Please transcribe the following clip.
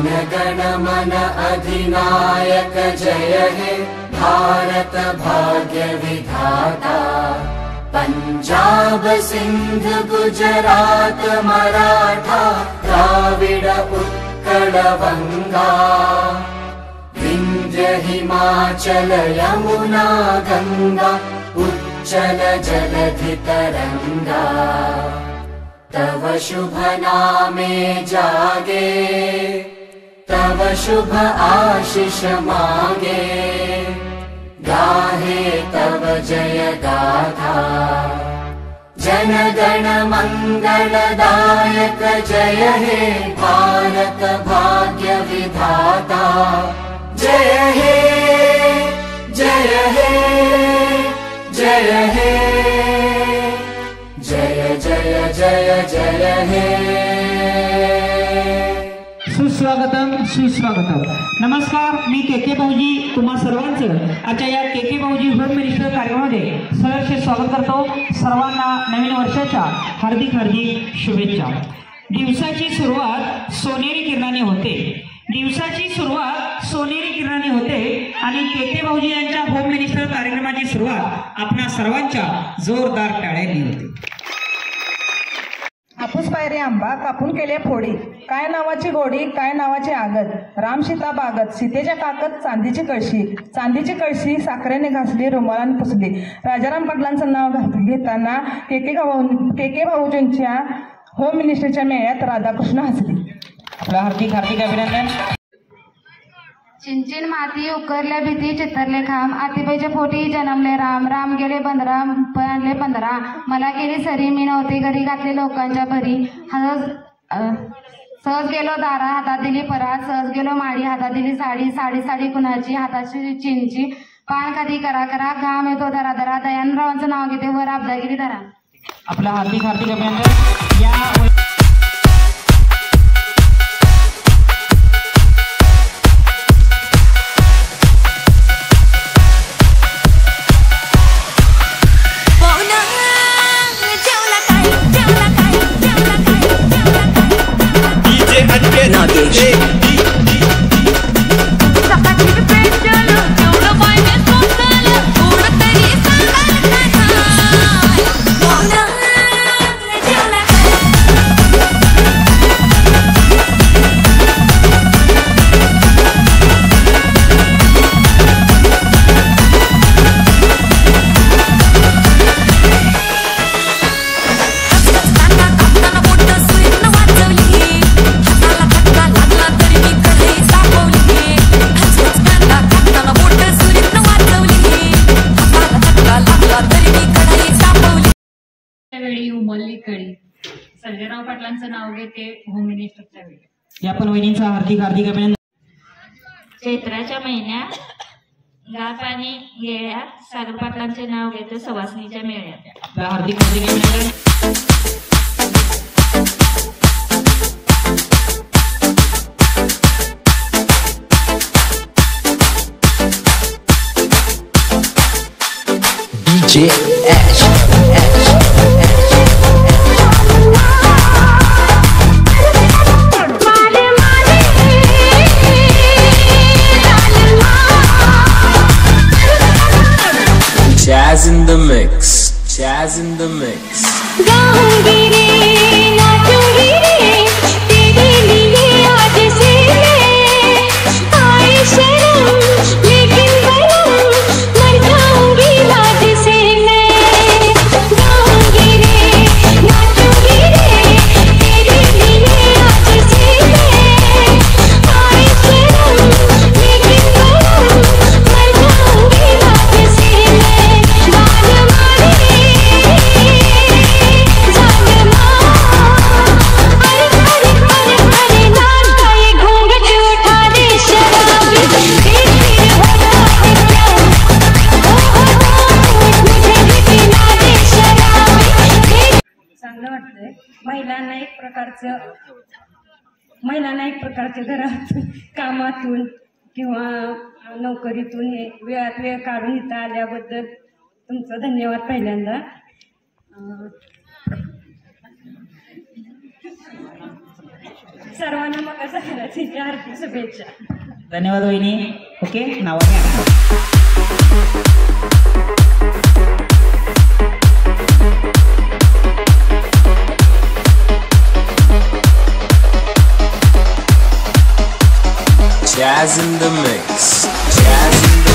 गण मन अधिनायक जय हे भारत भाग्य विधाता। पंजाब सिंध गुजरात मराठा द्राविड उत्कल बंगा। विंध्य हिमाचल यमुना गंगा उच्चल जलधि तरंगा। तव शुभ नामे जागे तव शुभ आशीष मागे। गाहे तव जय गाथा जन गण मंगलदायक जय हे भारत भाग्य विधाता। जय हे जय हे जय हे जय जय जय जय हे। सुस्वागतम सुस्वागतम। नमस्कार, मी के भाऊजी तुम्हा सर्वांचं आजच्या या के भाऊजी होम मिनिस्टर कार्यक्रमामध्ये सहर्ष स्वागत करतो। सर्वांना नवीन वर्षाच्या हार्दिक हार्दिक शुभेच्छा। दिवसाची सुरुवात सोनेरी किरणाने होते, दिवसाची सुरुवात सोनेरी किरणाने होते आणि के भाऊजी यांच्या होम मिनिस्टर कार्यक्रमाची सुरुवात आपणा सर्वांच्या जोरदार टाळ्यांनी होते। हापूस पायरी आंबा कापून केले फोडी, काय नावाची गोडी काय नावाची आगत। राम सीता बागत सीतेच्या काकत चांदीची कळशी, चांदीची कळशी साखरेने घासली रुमालाने पुसली। राजाराम पाटलांचं नाव घेताना के भाऊजींच्या होम मिनिस्टरच्या मेळ्यात राधाकृष्ण हसली। आपलं हार्दिक हार्दिक अभिनंदन। चिंचिन माती उकरल्या भीती चितरले खांब। आतीबाईच्या पोटी जन्मले राम, राम गेले 15 आणले 15। मला गेली सरी मी नव्हती घरी घातले लोकांच्या भरी। सहज गेलो दारा हातात दिली परात, सहज गेलो माडी हातात दिली साडी। साडी साडी कुणाची हाताची चिंची, पान खाती करा करा घाम येतो धरा धरा। दयानरावांचं नाव घेते वर आपदागिरी धरा। आपलं हार्दिक हार्दिक अभिनंदन। या संजयराव पाटलांचं नाव घेते होम मिनिस्टरच्या वेळी। या पण वहिनींचा हार्दिक हार्दिक अभिनंदन। चैत्राच्या महिन्यात गाप आणि गेळ्यात सागर पाटलांचे नाव घेते सवासणीच्या मेळ्यात। हार्दिक हार्दिक अभिनंदन। DJ Ash Jazz in the mix, jazz in the mix. गाऊंगी रे नाचूंगी रे तेरे लिए आज से मैं। आए शर्म लेकिन बरम मर जाऊंगी लाज से मैं। गाऊंगी रे नाचूंगी रे तेरे लिए आज से मैं। आए शर्म लेकिन बरम मर जाऊंगी लाज से मैं। बाल मारे चांगलं वाटतंय। महिलांना एक प्रकारचं घरातून कामातून किंवा नोकरीतून हे वेळात वेळ काढून इथं आल्याबद्दल तुमचं धन्यवाद पहिल्यांदा। सर्वांना मकर संक्रांतीच्या हार्दिक शुभेच्छा. धन्यवाद वहिनी. ओके, नावाने आणा. Jazz in the mix. Jazz in the